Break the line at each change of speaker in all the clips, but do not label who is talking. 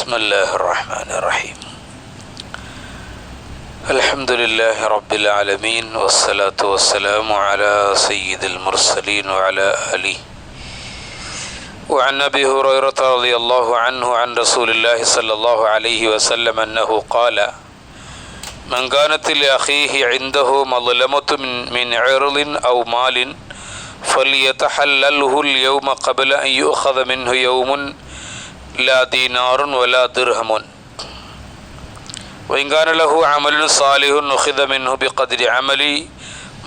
بسم الله الرحمن الرحيم الحمد لله رب العالمين والصلاة والسلام على سيد المرسلين وعلى آله وعن أبي هريرة رضي الله عنه عن رسول الله صلى الله عليه وسلم أنه قال من كانت لأخيه عنده مظلمة من عرض أو مال فليتحلله اليوم قبل أن يؤخذ منه يوم لا دينار ولا درهم وإن كان له عمل صالح أخذ منه بقدر عمل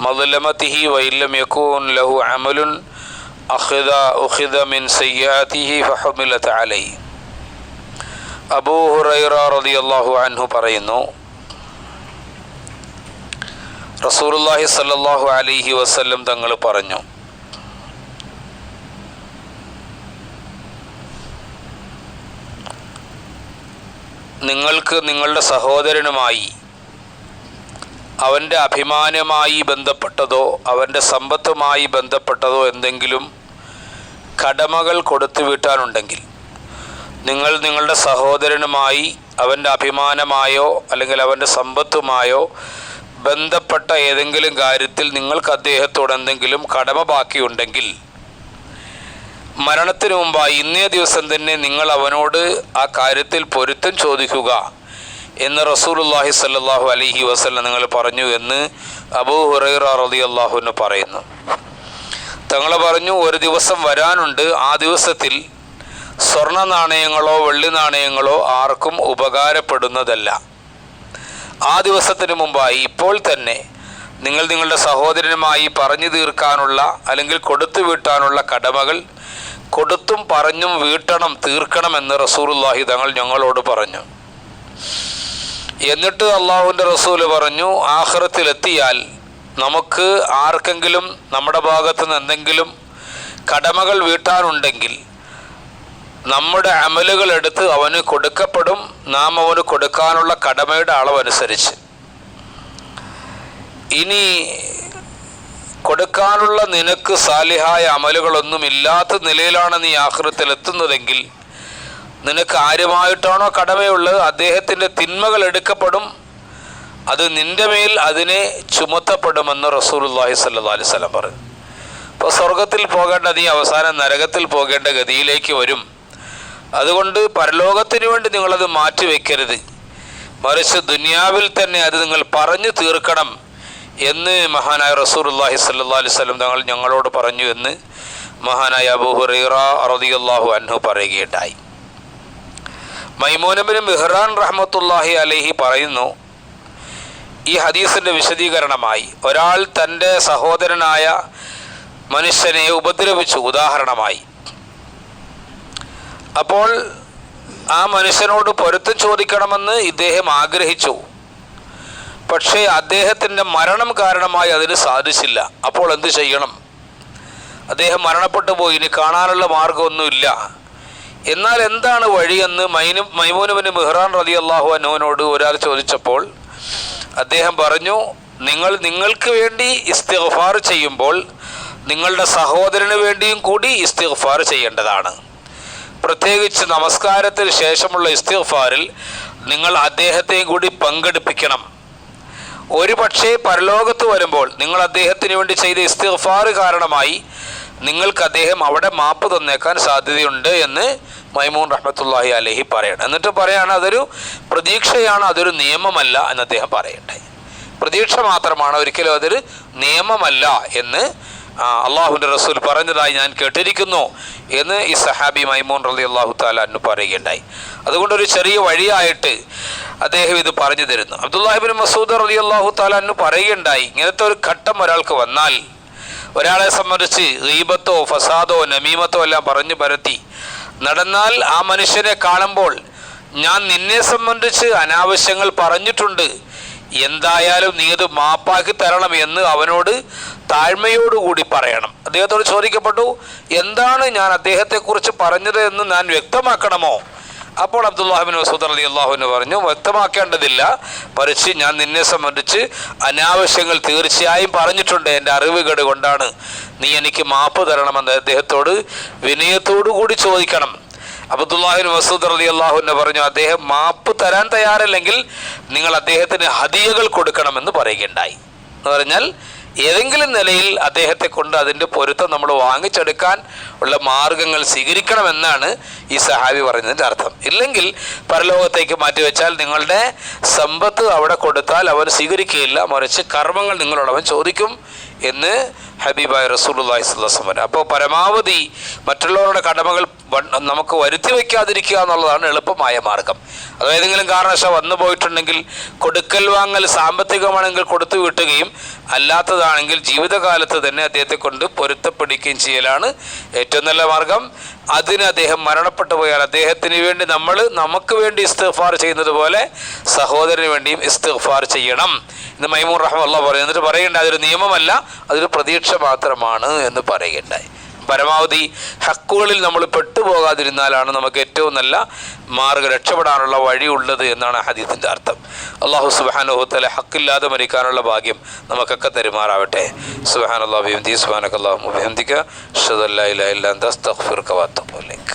مظلمته وإن لم يكن له عمل أخذ من سيئاته فحملت عليه. അബൂ ഹുറൈറ റളിയല്ലാഹു അൻഹു പറയുന്നു, റസൂലുള്ളാഹി സ്വല്ലല്ലാഹു അലൈഹി വസല്ലം തങ്ങൾ പറഞ്ഞു, നിങ്ങൾക്ക് നിങ്ങളുടെ സഹോദരനുമായി അവൻ്റെ അഭിമാനമായി ബന്ധപ്പെട്ടതോ അവൻ്റെ സമ്പത്തുമായി ബന്ധപ്പെട്ടതോ എന്തെങ്കിലും കടമകൾ കൊടുത്തു വീട്ടാനുണ്ടെങ്കിൽ നിങ്ങൾ നിങ്ങളുടെ സഹോദരനുമായി അവൻ്റെ അഭിമാനമായോ അല്ലെങ്കിൽ അവൻ്റെ സമ്പത്തുമായോ ബന്ധപ്പെട്ട ഏതെങ്കിലും കാര്യത്തിൽ നിങ്ങൾക്ക് അദ്ദേഹത്തോട് എന്തെങ്കിലും കടമ ബാക്കിയുണ്ടെങ്കിൽ മരണത്തിന് മുമ്പായി ഇന്നേ ദിവസം തന്നെ നിങ്ങൾ അവനോട് ആ കാര്യത്തിൽ പൊരുത്തം ചോദിക്കുക എന്ന് റസൂലുള്ളാഹി സ്വല്ലല്ലാഹു അലൈഹി വസല്ലം നിങ്ങൾ പറഞ്ഞു എന്ന് അബൂ ഹുറൈറ റളിയല്ലാഹു അൻഹു പറയുന്നു. തങ്ങൾ പറഞ്ഞു, ഒരു ദിവസം വരാനുണ്ട്, ആ ദിവസത്തിൽ സ്വർണ്ണ നാണയങ്ങളോ വെള്ളി നാണയങ്ങളോ ആർക്കും ഉപകാരപ്പെടുന്നതല്ല. ആ ദിവസത്തിന് മുമ്പായി ഇപ്പോൾ തന്നെ നിങ്ങൾ നിങ്ങളുടെ സഹോദരനുമായി പറഞ്ഞു തീർക്കാനുള്ള അല്ലെങ്കിൽ കൊടുത്തു വീട്ടാനുള്ള കടമകൾ കൊടുത്തും പറഞ്ഞും വീട്ടണം, തീർക്കണമെന്ന് റസൂലുള്ളാഹി തങ്ങൾ ഞങ്ങളോട് പറഞ്ഞു. എന്നിട്ട് അള്ളാഹുവിൻ്റെ റസൂല് പറഞ്ഞു, ആഖിറത്തിലെത്തിയാൽ നമുക്ക് ആർക്കെങ്കിലും നമ്മുടെ ഭാഗത്ത് നിന്ന് എന്തെങ്കിലും കടമകൾ വീട്ടാനുണ്ടെങ്കിൽ നമ്മുടെ അമലുകൾ എടുത്ത് അവന് കൊടുക്കപ്പെടും, നാം അവന് കൊടുക്കാനുള്ള കടമയുടെ അളവനുസരിച്ച്. ഇനി കൊടുക്കാനുള്ള നിനക്ക് സാലിഹായ അമലുകളൊന്നും ഇല്ലാത്ത നിലയിലാണ് നീ ആഖിറത്തിൽ എത്തുന്നതെങ്കിൽ നിനക്ക് ആരുമായിട്ടാണോ കടമയുള്ളത് അദ്ദേഹത്തിൻ്റെ തിന്മകൾ എടുക്കപ്പെടും, അത് നിൻ്റെ മേൽ അതിനെ ചുമത്തപ്പെടുമെന്ന് റസൂലുള്ളാഹി സ്വല്ലല്ലാഹു അലൈഹി വസല്ലം പറഞ്ഞു. അപ്പോൾ സ്വർഗത്തിൽ പോകേണ്ട നീ അവസാനം നരകത്തിൽ പോകേണ്ട ഗതിയിലേക്ക് വരും. അതുകൊണ്ട് പരലോകത്തിന് വേണ്ടി നിങ്ങളത് മാറ്റിവെക്കരുത്, മറിച്ച് ദുനിയാവിൽ തന്നെ അത് നിങ്ങൾ പറഞ്ഞു തീർക്കണം എന്ന് മഹാനായ റസൂലുള്ളാഹി സ്വല്ലല്ലാഹു അലൈഹി വസല്ലം തങ്ങൾ ഞങ്ങളോട് പറഞ്ഞു എന്ന് മഹാനായ അബൂ ഹുറൈറ റളിയല്ലാഹു അൻഹു പറയുകയുണ്ടായി. മൈമൂന ബിൻ മിഹ്റാൻ റഹ്മത്തുള്ളാഹി അലൈഹി പറയുന്നു, ഈ ഹദീസിൻ്റെ വിശദീകരണമായി ഒരാൾ തൻ്റെ സഹോദരനായ മനുഷ്യനെ ഉപദ്രവിച്ചു, ഉദാഹരണമായി. അപ്പോൾ ആ മനുഷ്യനോട് പൊരുത്തം ചോദിക്കണമെന്ന് ഇദ്ദേഹം ആഗ്രഹിച്ചു. പക്ഷേ അദ്ദേഹത്തിൻ്റെ മരണം കാരണമായി അതിന് സാധിച്ചില്ല. അപ്പോൾ എന്ത് ചെയ്യണം? അദ്ദേഹം മരണപ്പെട്ടു പോയി, ഇനി കാണാനുള്ള മാർഗമൊന്നുമില്ല. എന്നാൽ എന്താണ് വഴിയെന്ന് മൈമൂന ബിൻ മിഹ്റാൻ റളിയല്ലാഹു അൻഹുവിനോട് ഒരാൾ ചോദിച്ചപ്പോൾ അദ്ദേഹം പറഞ്ഞു, നിങ്ങൾക്ക് വേണ്ടി ഇസ്തിഗ്ഫാർ ചെയ്യുമ്പോൾ നിങ്ങളുടെ സഹോദരന് വേണ്ടിയും കൂടി ഇസ്തിഗ്ഫാർ ചെയ്യേണ്ടതാണ്. പ്രത്യേകിച്ച് നമസ്കാരത്തിന് ശേഷമുള്ള ഇസ്തിഗ്ഫാറിൽ നിങ്ങൾ അദ്ദേഹത്തെയും കൂടി പങ്കെടുപ്പിക്കണം. ഒരു പക്ഷേ പരലോകത്ത് വരുമ്പോൾ നിങ്ങൾ അദ്ദേഹത്തിന് വേണ്ടി ചെയ്ത ഇസ്തിഗ്ഫാർ കാരണമായി നിങ്ങൾക്ക് അദ്ദേഹം അവിടെ മാപ്പ് തന്നേക്കാൻ സാധ്യതയുണ്ട് എന്ന് മൈമൂൻ റഹ്മത്തുള്ളാഹി അലൈഹി പറയണം. എന്നിട്ട് പറയാണ്, അതൊരു പ്രതീക്ഷയാണ്, അതൊരു നിയമമല്ല എന്ന് അദ്ദേഹം പറയട്ടെ. പ്രതീക്ഷ മാത്രമാണ്, ഒരിക്കലും അതൊരു നിയമമല്ല എന്ന് അള്ളാഹുവിൻ്റെ റസൂൽ പറഞ്ഞതായി ഞാൻ കേട്ടിരിക്കുന്നു എന്ന് ഈ സഹാബി മൈമൂൻ റളിയല്ലാഹു തആല അൻഹു പറയുകയുണ്ടായി. അതുകൊണ്ടൊരു ചെറിയ വഴിയായിട്ട് അദ്ദേഹം ഇത് പറഞ്ഞു തരുന്നു. അബ്ദുല്ലാഹി ഇബ്നു മസ്ഊദ് റളിയല്ലാഹു തആല അൻഹു പറയുകയുണ്ടായി, ഇങ്ങനത്തെ ഒരു ഘട്ടം ഒരാൾക്ക് വന്നാൽ, ഒരാളെ സംബന്ധിച്ച് ഗീബത്തോ ഫസാദോ നമീമത്തോ എല്ലാം പറഞ്ഞു പരത്തി നടന്നാൽ ആ മനുഷ്യനെ കാണുമ്പോൾ ഞാൻ നിന്നെ സംബന്ധിച്ച് അനാവശ്യങ്ങൾ പറഞ്ഞിട്ടുണ്ട്, എന്തായാലും നീ അത് മാപ്പാക്കി തരണം എന്ന് അവനോട് താഴ്മയോടുകൂടി പറയണം. അദ്ദേഹത്തോട് ചോദിക്കപ്പെട്ടു, എന്താണ് ഞാൻ അദ്ദേഹത്തെക്കുറിച്ച് പറഞ്ഞത് എന്ന് ഞാൻ വ്യക്തമാക്കണമോ? അപ്പോൾ അബ്ദുല്ലാഹി ഇബ്നു മസ്ഊദ് റളിയല്ലാഹു അൻഹു പറഞ്ഞു, വ്യക്തമാക്കേണ്ടതില്ല, മറിച്ച് ഞാൻ നിന്നെ സംബന്ധിച്ച് അനാവശ്യങ്ങൾ തീർച്ചയായും പറഞ്ഞിട്ടുണ്ട്, എൻ്റെ അറിവുകേട് കൊണ്ടാണ്, നീ എനിക്ക് മാപ്പ് തരണമെന്ന് അദ്ദേഹത്തോട് വിനയത്തോടു കൂടി ചോദിക്കണം. അബ്ദുല്ലാഹിബ്നു മസ്ഊദ് റളിയല്ലാഹു അൻഹു പറഞ്ഞു, അദ്ദേഹം മാപ്പ് തരാൻ തയ്യാറല്ലെങ്കിൽ നിങ്ങൾ അദ്ദേഹത്തിന് ഹദിയകൾ കൊടുക്കണമെന്ന് പറയുകയുണ്ടായി. എന്ന് പറഞ്ഞാൽ ഏതെങ്കിലും നിലയിൽ അദ്ദേഹത്തെ കൊണ്ട് അതിൻ്റെ പൊരുത്തം നമ്മൾ വാങ്ങിച്ചെടുക്കാൻ ഉള്ള മാർഗങ്ങൾ സ്വീകരിക്കണമെന്നാണ് ഈ സഹാബി പറയുന്നതിൻ്റെ അർത്ഥം. ഇല്ലെങ്കിൽ പരലോകത്തേക്ക് മാറ്റിവെച്ചാൽ നിങ്ങളുടെ സമ്പത്ത് അവിടെ കൊടുത്താൽ അവൻ സ്വീകരിക്കുകയില്ല, മറിച്ച് കർമ്മങ്ങൾ നിങ്ങളോട് അവൻ ചോദിക്കും എന്ന് ഹബീബായ റസൂലുള്ളാഹി സ്വല്ലല്ലാഹു അലൈഹി വസല്ലം. അപ്പോൾ പരമാവധി മറ്റുള്ളവരുടെ കടമകൾ നമുക്ക് വരുത്തി വയ്ക്കാതിരിക്കുക എന്നുള്ളതാണ് എളുപ്പമായ മാർഗം. അത് ഏതെങ്കിലും കാരണവശാൽ വന്നു പോയിട്ടുണ്ടെങ്കിൽ കൊടുക്കൽ വാങ്ങൽ സാമ്പത്തികമാണെങ്കിൽ കൊടുത്തു വിട്ടുകയും അല്ലാത്തതാണെങ്കിൽ ജീവിതകാലത്ത് തന്നെ അദ്ദേഹത്തെ കൊണ്ട് പൊരുത്തപ്പെടുകയും ചെയ്യലാണ് ഏറ്റവും നല്ല മാർഗം. അതിന് അദ്ദേഹം മരണപ്പെട്ടു പോയാൽ അദ്ദേഹത്തിന് വേണ്ടി നമുക്ക് വേണ്ടി ഇസ്തിഗ്ഫാർ ചെയ്യുന്നത് പോലെ സഹോദരന് വേണ്ടിയും ഇസ്തിഗ്ഫാർ ചെയ്യണം എന്ന് മൈമൂൻ റഹ്മത്തുള്ളാഹി പറയുന്നു. എന്നിട്ട് പറയേണ്ട അതൊരു നിയമമല്ല, അതൊരു പ്രതീക്ഷ മാത്രമാണ് എന്ന് പറയുകയുണ്ടായി. പരമാവധി ഹക്കുകളിൽ നമ്മൾ പെട്ടുപോകാതിരുന്നാലാണ് നമുക്ക് ഏറ്റവും നല്ല മാർഗ്ഗം, രക്ഷപ്പെടാനുള്ള വഴിയുള്ളത് എന്നാണ് ഹദീസിൻ്റെ അർത്ഥം. അല്ലാഹു സുബ്ഹാനഹു വ തആല ഹക്കില്ലാതെ മരിക്കാനുള്ള ഭാഗ്യം നമുക്കൊക്കെ തരുമാറാവട്ടെ. സുബ്ഹാനല്ലാഹി വബിഹംദിഹി സുബ്ഹാനകല്ലാഹുമ്മ വബിഹംദിക അഷ്ഹദു അല്ലാ ഇലാഹ ഇല്ല അൻത അസ്തഗ്ഫിറുക വ അത്തൂബു ഇലൈക്.